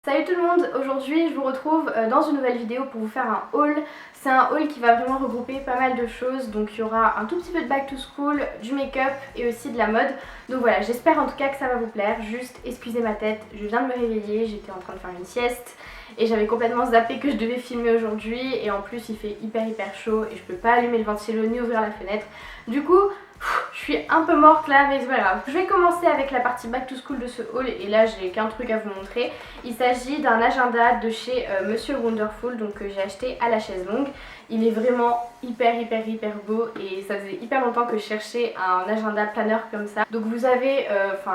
Salut tout le monde, aujourd'hui je vous retrouve dans une nouvelle vidéo pour vous faire un haul. C'est un haul qui va vraiment regrouper pas mal de choses, donc il y aura un tout petit peu de back to school, du make-up et aussi de la mode. Donc voilà, j'espère en tout cas que ça va vous plaire, juste excusez ma tête, je viens de me réveiller, j'étais en train de faire une sieste et j'avais complètement zappé que je devais filmer aujourd'hui et en plus il fait hyper chaud et je peux pas allumer le ventilo ni ouvrir la fenêtre. Du coup, je suis un peu morte là, mais c'est pas grave. Je vais commencer avec la partie back to school de ce haul et là j'ai qu'un truc à vous montrer. Il s'agit d'un agenda de chez Monsieur Wonderful, donc que j'ai acheté à la chaise longue. Il est vraiment hyper beau et ça faisait hyper longtemps que je cherchais un agenda planeur comme ça. Donc vous avez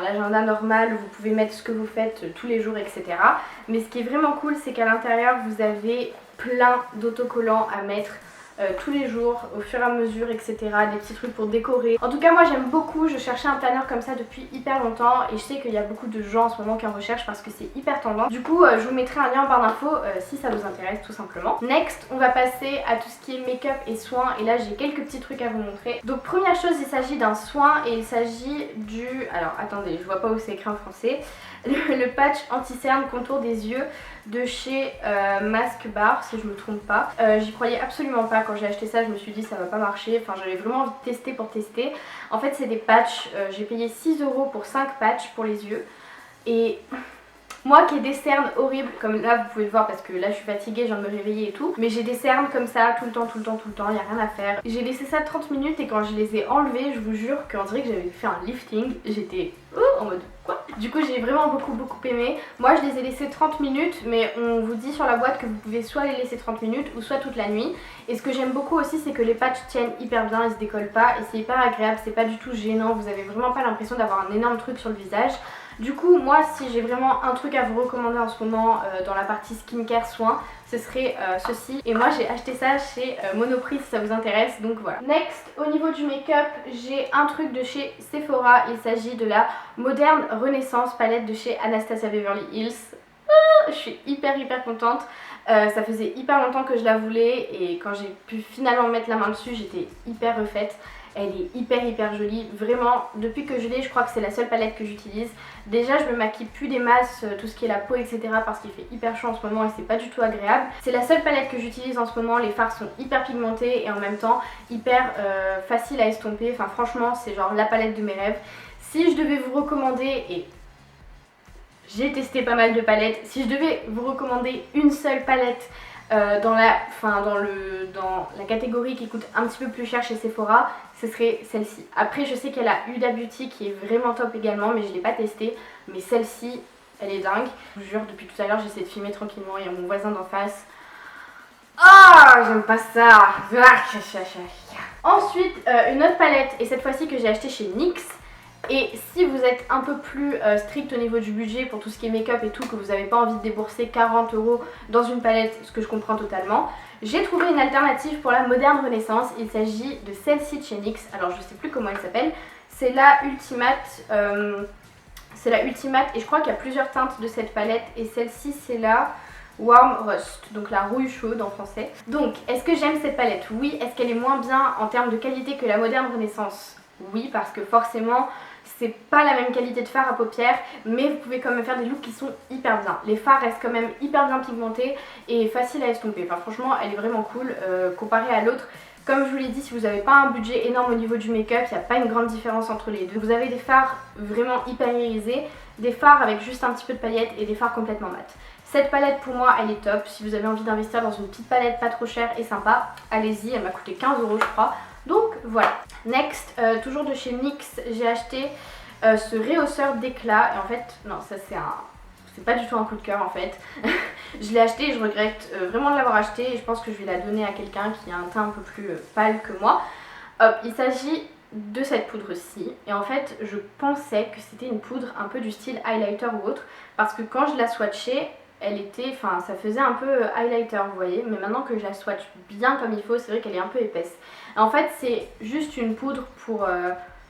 l'agenda normal où vous pouvez mettre ce que vous faites tous les jours, etc. Mais ce qui est vraiment cool, c'est qu'à l'intérieur vous avez plein d'autocollants à mettre tous les jours, au fur et à mesure, etc. Des petits trucs pour décorer. En tout cas, moi j'aime beaucoup. Je cherchais un planeur comme ça depuis hyper longtemps et je sais qu'il y a beaucoup de gens en ce moment qui en recherchent parce que c'est hyper tendance. Du coup, je vous mettrai un lien en barre d'infos si ça vous intéresse tout simplement. Next, on va passer à tout ce qui est make-up et soins et là j'ai quelques petits trucs à vous montrer. Donc première chose, il s'agit d'un soin et il s'agit du... Alors attendez, je vois pas où c'est écrit en français. Le patch anti-cerne contour des yeux de chez Mask Bar, si je me trompe pas. J'y croyais absolument pas quand j'ai acheté ça, je me suis dit ça va pas marcher, enfin j'avais vraiment envie de tester pour tester. En fait c'est des patchs, j'ai payé 6 € pour 5 patchs pour les yeux et... Moi qui ai des cernes horribles, comme là vous pouvez le voir parce que là je suis fatiguée, je viens de me réveiller et tout. Mais j'ai des cernes comme ça tout le temps, il n'y a rien à faire. J'ai laissé ça 30 minutes et quand je les ai enlevées, je vous jure qu'on dirait que j'avais fait un lifting. J'étais en mode quoi. Du coup j'ai vraiment beaucoup aimé. Moi je les ai laissés 30 minutes mais on vous dit sur la boîte que vous pouvez soit les laisser 30 minutes ou soit toute la nuit. Et ce que j'aime beaucoup aussi c'est que les patchs tiennent hyper bien, ils se décollent pas et c'est hyper agréable, c'est pas du tout gênant, vous avez vraiment pas l'impression d'avoir un énorme truc sur le visage. Du coup, moi, si j'ai vraiment un truc à vous recommander en ce moment dans la partie skincare soins, ce serait ceci. Et moi, j'ai acheté ça chez Monoprix si ça vous intéresse, donc voilà. Next, au niveau du make-up, j'ai un truc de chez Sephora. Il s'agit de la Moderne Renaissance palette de chez Anastasia Beverly Hills. Je suis hyper contente. Ça faisait hyper longtemps que je la voulais et quand j'ai pu finalement mettre la main dessus, j'étais hyper refaite. Elle est hyper jolie, vraiment depuis que je l'ai je crois que c'est la seule palette que j'utilise. Déjà je me maquille plus des masses, tout ce qui est la peau etc parce qu'il fait hyper chaud en ce moment et c'est pas du tout agréable. C'est la seule palette que j'utilise en ce moment, les fards sont hyper pigmentés et en même temps hyper facile à estomper. Enfin franchement c'est genre la palette de mes rêves. Si je devais vous recommander, et j'ai testé pas mal de palettes, si je devais vous recommander une seule palette dans la catégorie qui coûte un petit peu plus cher chez Sephora, ce serait celle-ci. Après je sais qu'elle a Huda Beauty qui est vraiment top également mais je l'ai pas testée, mais celle-ci elle est dingue. Je vous jure depuis tout à l'heure j'essaie de filmer tranquillement, il y a mon voisin d'en face. Ah, j'aime pas ça. Ensuite une autre palette et cette fois-ci que j'ai acheté chez NYX. Et si vous êtes un peu plus strict au niveau du budget pour tout ce qui est make-up et tout, que vous n'avez pas envie de débourser 40 € dans une palette, ce que je comprends totalement, j'ai trouvé une alternative pour la Moderne Renaissance. Il s'agit de celle-ci de chez NYX, alors je sais plus comment elle s'appelle, c'est la Ultimate, et je crois qu'il y a plusieurs teintes de cette palette et celle-ci c'est la Warm Rust, donc la rouille chaude en français. Donc est-ce que j'aime cette palette? Oui. Est-ce qu'elle est moins bien en termes de qualité que la Moderne Renaissance? Oui, parce que forcément c'est pas la même qualité de fard à paupières, mais vous pouvez quand même faire des looks qui sont hyper bien. Les fards restent quand même hyper bien pigmentés et faciles à estomper. Enfin franchement elle est vraiment cool comparée à l'autre. Comme je vous l'ai dit, si vous n'avez pas un budget énorme au niveau du make-up, il n'y a pas une grande différence entre les deux. Vous avez des fards vraiment hyper irisés, des fards avec juste un petit peu de paillettes et des fards complètement mat. Cette palette pour moi elle est top. Si vous avez envie d'investir dans une petite palette pas trop chère et sympa, allez-y, elle m'a coûté 15 € je crois. Donc voilà. Next, toujours de chez NYX, j'ai acheté ce rehausseur d'éclat. Et en fait, non, ça c'est pas du tout un coup de cœur en fait. Je l'ai acheté et je regrette vraiment de l'avoir acheté. Et je pense que je vais la donner à quelqu'un qui a un teint un peu plus pâle que moi. Hop, il s'agit de cette poudre-ci. Et en fait, je pensais que c'était une poudre un peu du style highlighter ou autre. Parce que quand je la swatchais, elle était, enfin ça faisait un peu highlighter vous voyez, mais maintenant que je la swatch bien comme il faut, c'est vrai qu'elle est un peu épaisse. En fait c'est juste une poudre pour,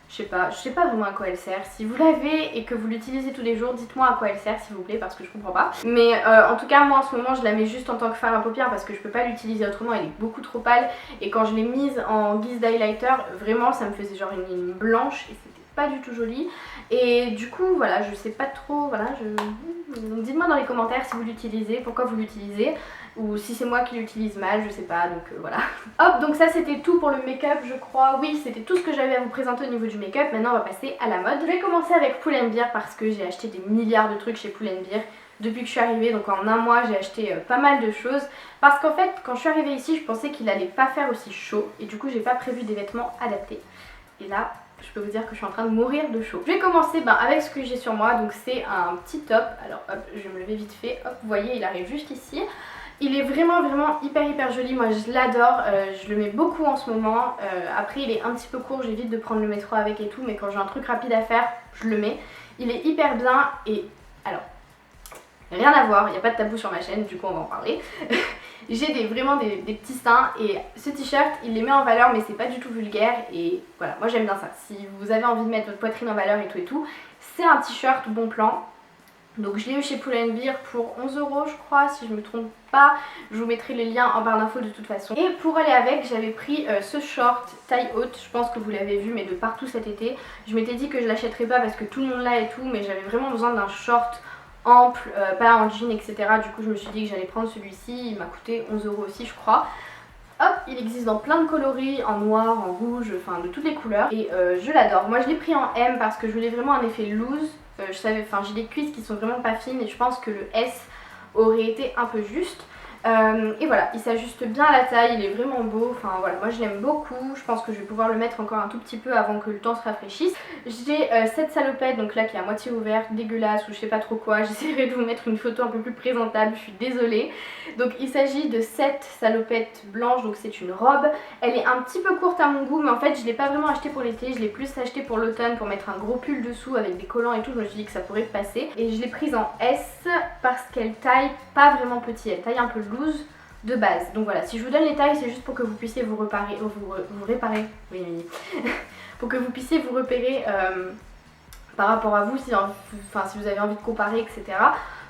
je sais pas vraiment à quoi elle sert. Si vous l'avez et que vous l'utilisez tous les jours, dites-moi à quoi elle sert s'il vous plaît parce que je comprends pas. Mais en tout cas moi en ce moment je la mets juste en tant que fard à paupières parce que je peux pas l'utiliser autrement, elle est beaucoup trop pâle. Et quand je l'ai mise en guise d'highlighter, vraiment ça me faisait genre une ligne blanche et c'était pas du tout joli. Et du coup voilà, je sais pas trop, voilà, donc dites-moi dans les commentaires si vous l'utilisez, pourquoi vous l'utilisez, ou si c'est moi qui l'utilise mal, je sais pas, donc voilà. Hop, donc ça c'était tout pour le make-up je crois, oui c'était tout ce que j'avais à vous présenter au niveau du make-up. Maintenant on va passer à la mode. Je vais commencer avec Pull & Bear parce que j'ai acheté des milliards de trucs chez Pull & Bear depuis que je suis arrivée, donc en un mois j'ai acheté pas mal de choses. Parce qu'en fait quand je suis arrivée ici je pensais qu'il allait pas faire aussi chaud et du coup j'ai pas prévu des vêtements adaptés. Et là je peux vous dire que je suis en train de mourir de chaud. Je vais commencer avec ce que j'ai sur moi, donc c'est un petit top. Alors hop, je vais me lever vite fait, hop vous voyez il arrive juste ici. Il est vraiment hyper joli, moi je l'adore, je le mets beaucoup en ce moment. Après il est un petit peu court, j'évite de prendre le métro avec et tout, mais quand j'ai un truc rapide à faire, je le mets. Il est hyper bien et alors, rien à voir, il n'y a pas de tabou sur ma chaîne, du coup on va en parler. J'ai vraiment des petits seins et ce t-shirt il les met en valeur mais c'est pas du tout vulgaire et voilà, moi j'aime bien ça. Si vous avez envie de mettre votre poitrine en valeur et tout, c'est un t-shirt bon plan. Donc je l'ai eu chez Pull & Bear pour 11 € je crois si je me trompe pas, je vous mettrai le lien en barre d'infos de toute façon. Et pour aller avec j'avais pris ce short taille haute, je pense que vous l'avez vu mais de partout cet été. Je m'étais dit que je l'achèterais pas parce que tout le monde l'a et tout, mais j'avais vraiment besoin d'un short ample, pas en jean etc. Du coup je me suis dit que j'allais prendre celui-ci, il m'a coûté 11 € aussi je crois. Hop, il existe dans plein de coloris, en noir, en rouge, enfin de toutes les couleurs. Et je l'adore. Moi je l'ai pris en M parce que je voulais vraiment un effet loose. J'ai des cuisses qui sont vraiment pas fines et je pense que le S aurait été un peu juste. Et voilà, il s'ajuste bien à la taille, il est vraiment beau, enfin voilà, moi je l'aime beaucoup, je pense que je vais pouvoir le mettre encore un tout petit peu avant que le temps se rafraîchisse. J'ai cette salopette donc là qui est à moitié ouverte, dégueulasse ou je sais pas trop quoi, j'essaierai de vous mettre une photo un peu plus présentable, je suis désolée. Donc il s'agit de cette salopette blanche, donc c'est une robe, elle est un petit peu courte à mon goût mais en fait je l'ai pas vraiment acheté pour l'été, je l'ai plus acheté pour l'automne pour mettre un gros pull dessous avec des collants et tout, je me suis dit que ça pourrait passer. Et je l'ai prise en S parce qu'elle taille pas vraiment petit, elle taille un peu loose de base. Donc voilà, si je vous donne les tailles c'est juste pour que vous puissiez vous réparer, pour que vous puissiez vous repérer par rapport à vous si vous avez envie de comparer etc.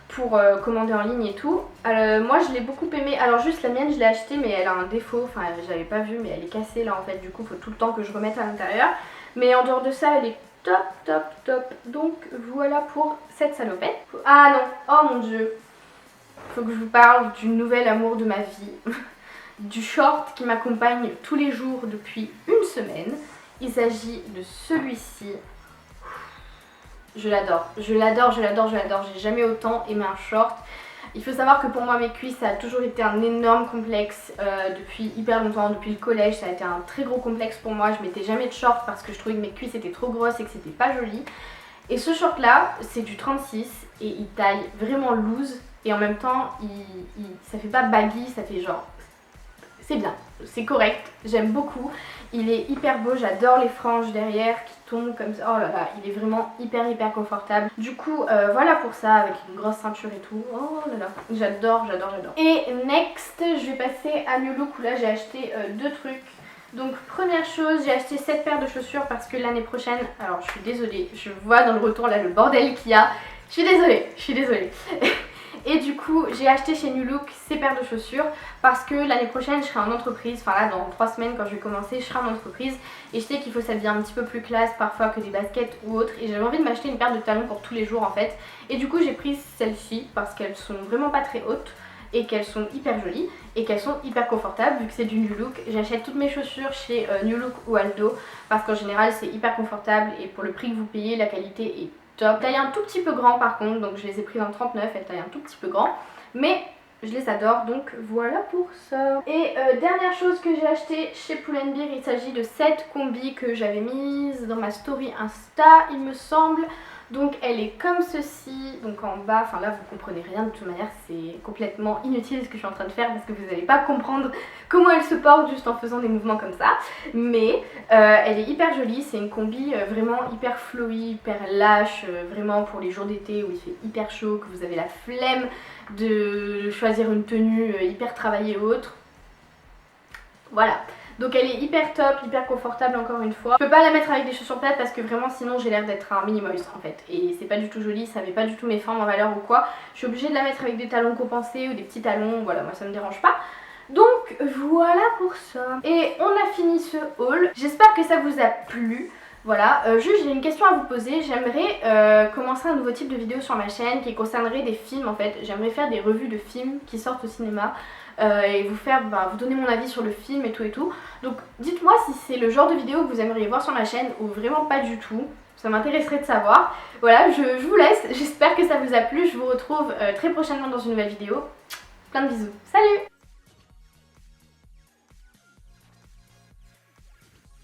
Pour commander en ligne et tout. Moi je l'ai beaucoup aimé, alors juste la mienne je l'ai achetée mais elle a un défaut, enfin je l'avais pas vu mais elle est cassée là en fait, du coup faut tout le temps que je remette à l'intérieur. Mais en dehors de ça elle est top. Donc voilà pour cette salopette. Ah non, oh mon dieu, faut que je vous parle du nouvel amour de ma vie, du short qui m'accompagne tous les jours depuis une semaine. Il s'agit de celui-ci. Je l'adore, j'ai jamais autant aimé un short. Il faut savoir que pour moi mes cuisses ça a toujours été un énorme complexe depuis hyper longtemps, depuis le collège ça a été un très gros complexe pour moi. Je mettais jamais de short parce que je trouvais que mes cuisses étaient trop grosses et que c'était pas joli. Et ce short là c'est du 36 et il taille vraiment loose et en même temps ça fait pas baggy, ça fait genre, c'est bien, c'est correct, j'aime beaucoup. Il est hyper beau, j'adore les franges derrière qui tombent comme ça, oh là là, il est vraiment hyper confortable. Du coup voilà pour ça, avec une grosse ceinture et tout, oh là là, j'adore. Et next, je vais passer à New Look où là j'ai acheté deux trucs. Donc première chose, j'ai acheté cette paire de chaussures parce que l'année prochaine, alors je suis désolée, je vois dans le retour là le bordel qu'il y a, je suis désolée. Et du coup j'ai acheté chez New Look ces paires de chaussures parce que l'année prochaine je serai en entreprise, enfin là dans 3 semaines quand je vais commencer je serai en entreprise et je sais qu'il faut s'habiller un petit peu plus classe parfois que des baskets ou autres et j'avais envie de m'acheter une paire de talons pour tous les jours en fait. Et du coup j'ai pris celles-ci parce qu'elles sont vraiment pas très hautes et qu'elles sont hyper jolies et qu'elles sont hyper confortables vu que c'est du New Look. J'achète toutes mes chaussures chez New Look ou Aldo parce qu'en général c'est hyper confortable et pour le prix que vous payez la qualité est top. Taille un tout petit peu grand par contre, donc je les ai prises en 39, elles taillent un tout petit peu grand mais je les adore, donc voilà pour ça. Et dernière chose que j'ai acheté chez Pull & Bear, il s'agit de cette combi que j'avais mise dans ma story Insta il me semble. Donc elle est comme ceci, donc en bas, enfin là vous comprenez rien de toute manière, c'est complètement inutile ce que je suis en train de faire parce que vous n'allez pas comprendre comment elle se porte juste en faisant des mouvements comme ça. Mais elle est hyper jolie, c'est une combi vraiment hyper flowy, hyper lâche, vraiment pour les jours d'été où il fait hyper chaud, que vous avez la flemme de choisir une tenue hyper travaillée ou autre. Voilà. Donc elle est hyper top, hyper confortable encore une fois. Je peux pas la mettre avec des chaussures plates parce que vraiment sinon j'ai l'air d'être un mini monstre en fait. Et c'est pas du tout joli, ça met pas du tout mes formes en valeur ou quoi. Je suis obligée de la mettre avec des talons compensés ou des petits talons, voilà moi ça me dérange pas. Donc voilà pour ça. Et on a fini ce haul. J'espère que ça vous a plu. Voilà, juste j'ai une question à vous poser. J'aimerais commencer un nouveau type de vidéo sur ma chaîne qui concernerait des films en fait. J'aimerais faire des revues de films qui sortent au cinéma et vous donner mon avis sur le film et tout. Donc dites-moi si c'est le genre de vidéo que vous aimeriez voir sur ma chaîne ou vraiment pas du tout. Ça m'intéresserait de savoir. Voilà, je vous laisse. J'espère que ça vous a plu. Je vous retrouve très prochainement dans une nouvelle vidéo. Plein de bisous. Salut!